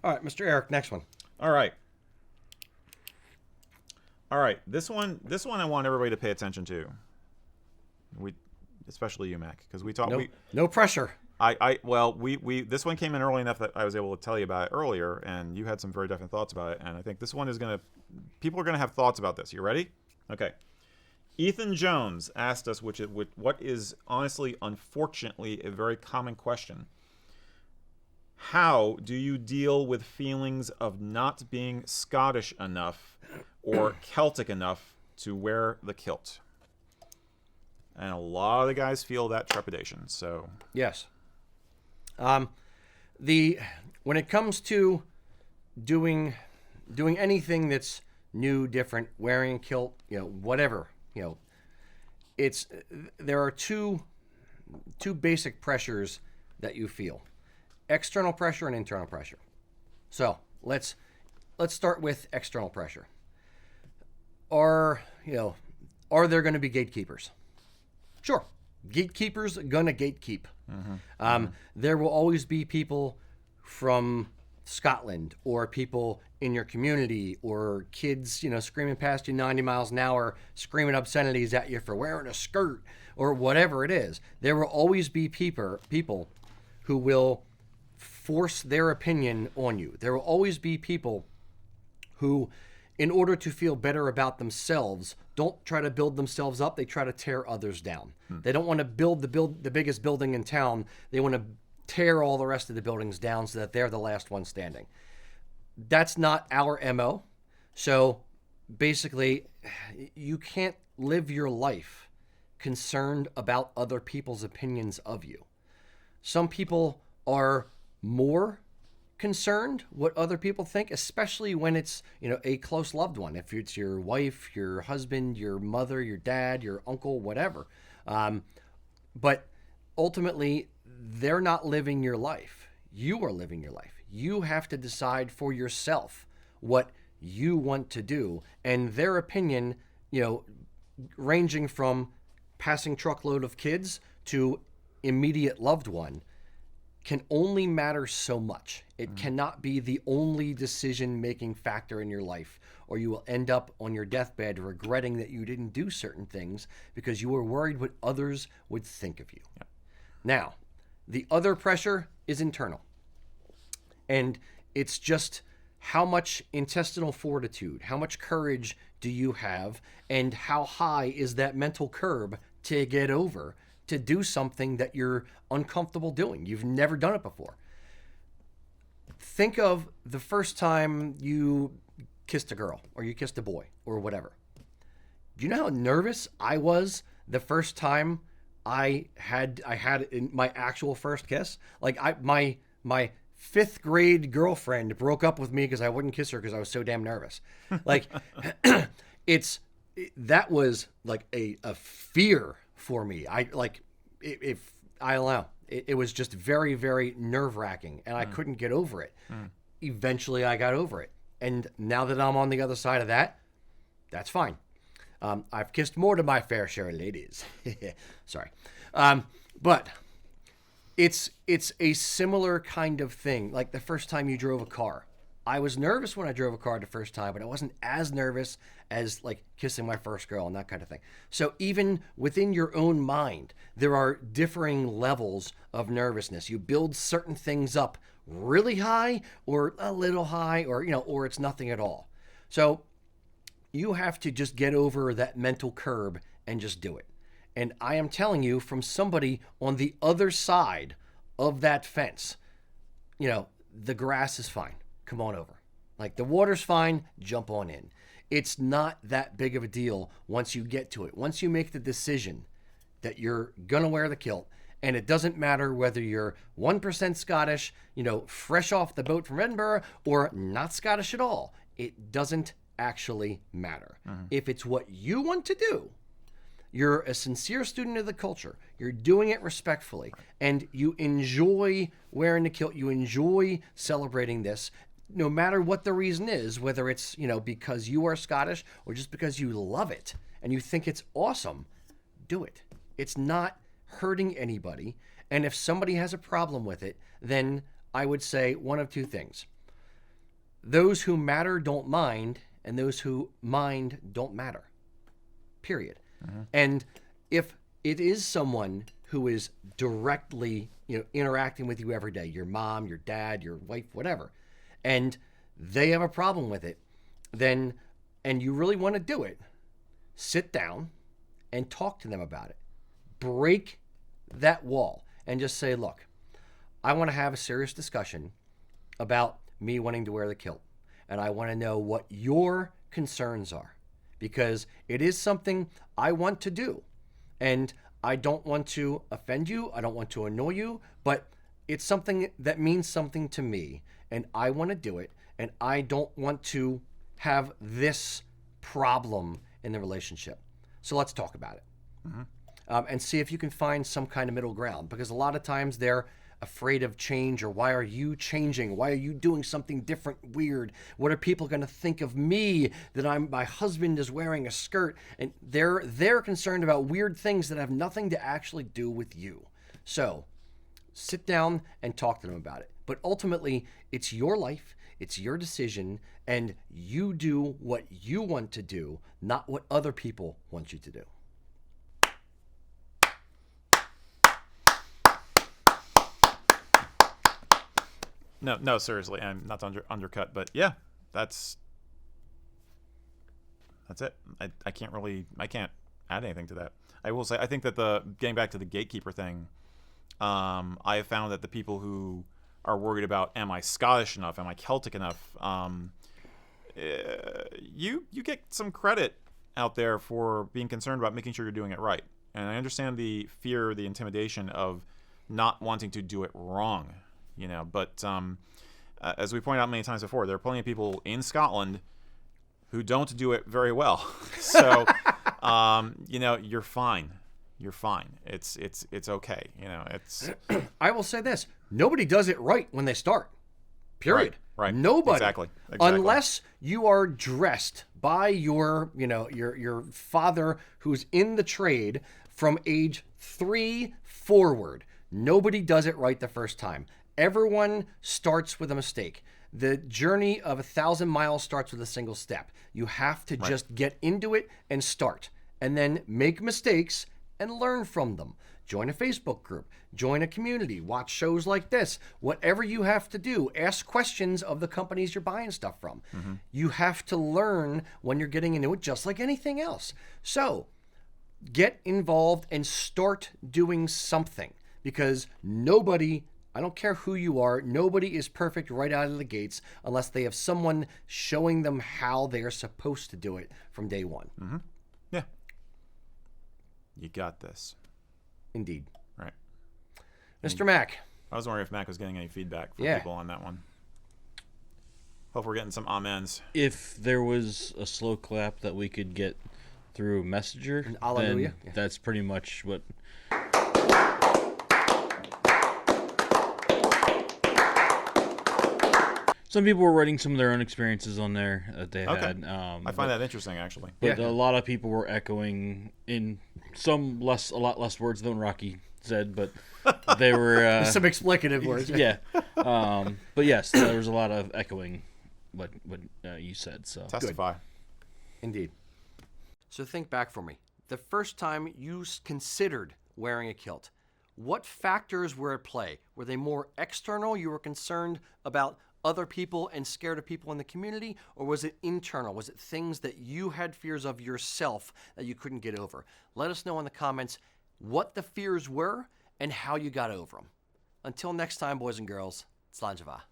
All right, Mr. Erik, next one. All right. All right. This one I want everybody to pay attention to. Especially you, Mac, because we talked. No pressure. We this one came in early enough that I was able to tell you about it earlier, and you had some very definite thoughts about it. And I think this one is people are gonna have thoughts about this. You ready? Okay. Ethan Jones asked us, what is honestly, unfortunately, a very common question. How do you deal with feelings of not being Scottish enough or Celtic enough to wear the kilt? And a lot of the guys feel that trepidation. So yes, when it comes to doing anything that's new, different, wearing a kilt, whatever, there are two basic pressures that you feel: external pressure and internal pressure. So let's start with external pressure. Are there going to be gatekeepers? Sure. Gatekeepers gonna gatekeep. There will always be people from Scotland or people in your community or kids, screaming past you 90 miles an hour, screaming obscenities at you for wearing a skirt or whatever it is. There will always be people who will force their opinion on you. There will always be people who, in order to feel better about themselves, don't try to build themselves up. They try to tear others down. They don't want to build the biggest building in town. They want to tear all the rest of the buildings down so that they're the last one standing. That's not our MO. So basically, you can't live your life concerned about other people's opinions of you. Some people are more concerned what other people think, especially when it's a close loved one. If it's your wife, your husband, your mother, your dad, your uncle, whatever. But ultimately, they're not living your life. You are living your life. You have to decide for yourself what you want to do, and their opinion, ranging from passing truckload of kids to immediate loved one, can only matter so much. It cannot be the only decision-making factor in your life, or you will end up on your deathbed regretting that you didn't do certain things because you were worried what others would think of you. Yeah. Now, the other pressure is internal. And it's just how much intestinal fortitude, how much courage do you have, and how high is that mental curb to get over to do something that you're uncomfortable doing. You've never done it before. Think of the first time you kissed a girl or you kissed a boy or whatever. Do you know how nervous I was the first time I had my actual first kiss? Like my 5th grade girlfriend broke up with me because I wouldn't kiss her because I was so damn nervous. Like that was like a fear for me. I don't know. It was just very, very nerve-wracking, and I couldn't get over it. Eventually, I got over it, and now that I'm on the other side of that, that's fine. I've kissed more than my fair share of ladies. Sorry, but it's a similar kind of thing. Like the first time you drove a car. I was nervous when I drove a car the first time, but I wasn't as nervous as like kissing my first girl and that kind of thing. So even within your own mind, there are differing levels of nervousness. You build certain things up really high or a little high or it's nothing at all. So you have to just get over that mental curb and just do it. And I am telling you from somebody on the other side of that fence, the grass is fine. Come on over. Like the water's fine, jump on in. It's not that big of a deal once you get to it. Once you make the decision that you're going to wear the kilt, and it doesn't matter whether you're 1% Scottish, fresh off the boat from Edinburgh, or not Scottish at all. It doesn't actually matter. If it's what you want to do, you're a sincere student of the culture, you're doing it respectfully, and you enjoy wearing the kilt, you enjoy celebrating this, no matter what the reason is, whether it's, because you are Scottish or just because you love it and you think it's awesome, do it. It's not hurting anybody. And if somebody has a problem with it, then I would say one of two things. those who matter don't mind, and those who mind don't matter. Period. And if it is someone who is directly, interacting with you every day, your mom, your dad, your wife, whatever, and they have a problem with it, then, and you really want to do it, sit down and talk to them about it. Break that wall and just say, look, I want to have a serious discussion about me wanting to wear the kilt. And I want to know what your concerns are, because it is something I want to do. And I don't want to offend you. I don't want to annoy you, but it's something that means something to me, and I want to do it. And I don't want to have this problem in the relationship. So let's talk about it. And see if you can find some kind of middle ground, because a lot of times they're afraid of change, or why are you changing? Why are you doing something different, weird? What are people going to think of me that my husband is wearing a skirt? And they're concerned about weird things that have nothing to actually do with you. So sit down and talk to them about it. But ultimately, it's your life, it's your decision, and you do what you want to do, not what other people want you to do. No, seriously, I'm not to undercut, but yeah, that's it. I can't add anything to that. I will say, I think that getting back to the gatekeeper thing, I have found that the people who are worried about, am I Scottish enough, am I Celtic enough, you get some credit out there for being concerned about making sure you're doing it right. And I understand the fear, the intimidation of not wanting to do it wrong. But as we pointed out many times before, there are plenty of people in Scotland who don't do it very well. So, you're fine. You're fine. It's okay. It's. I will say this: nobody does it right when they start. Period. Right. Nobody. Exactly. Unless you are dressed by your father who's in the trade from age 3 forward. Nobody does it right the first time. Everyone starts with a mistake. The journey of 1,000 miles starts with a single step. You have to just get into it and start, and then make mistakes and learn from them. Join a Facebook group, join a community, watch shows like this. Whatever you have to do, ask questions of the companies you're buying stuff from. You have to learn when you're getting into it, just like anything else. So get involved and start doing something, because nobody, I don't care who you are, nobody is perfect right out of the gates unless they have someone showing them how they are supposed to do it from day one. Yeah. You got this. Indeed. Right. Mr. Mac. I was wondering if Mac was getting any feedback from people on that one. Hope we're getting some amens. If there was a slow clap that we could get through Messenger, An hallelujah? then that's pretty much what... Some people were writing some of their own experiences on there that they had. I find that interesting, actually. But a lot of people were echoing in a lot less words than Rocky said, but they were... some explicative words. Yeah. But yes, there was a lot of echoing what you said. So Testify. Good. Indeed. So think back for me. The first time you considered wearing a kilt, what factors were at play? Were they more external? You were concerned about other people and scared of people in the community? Or was it internal? Was it things that you had fears of yourself that you couldn't get over? Let us know in the comments what the fears were and how you got over them. Until next time, boys and girls, Slàinte mhath.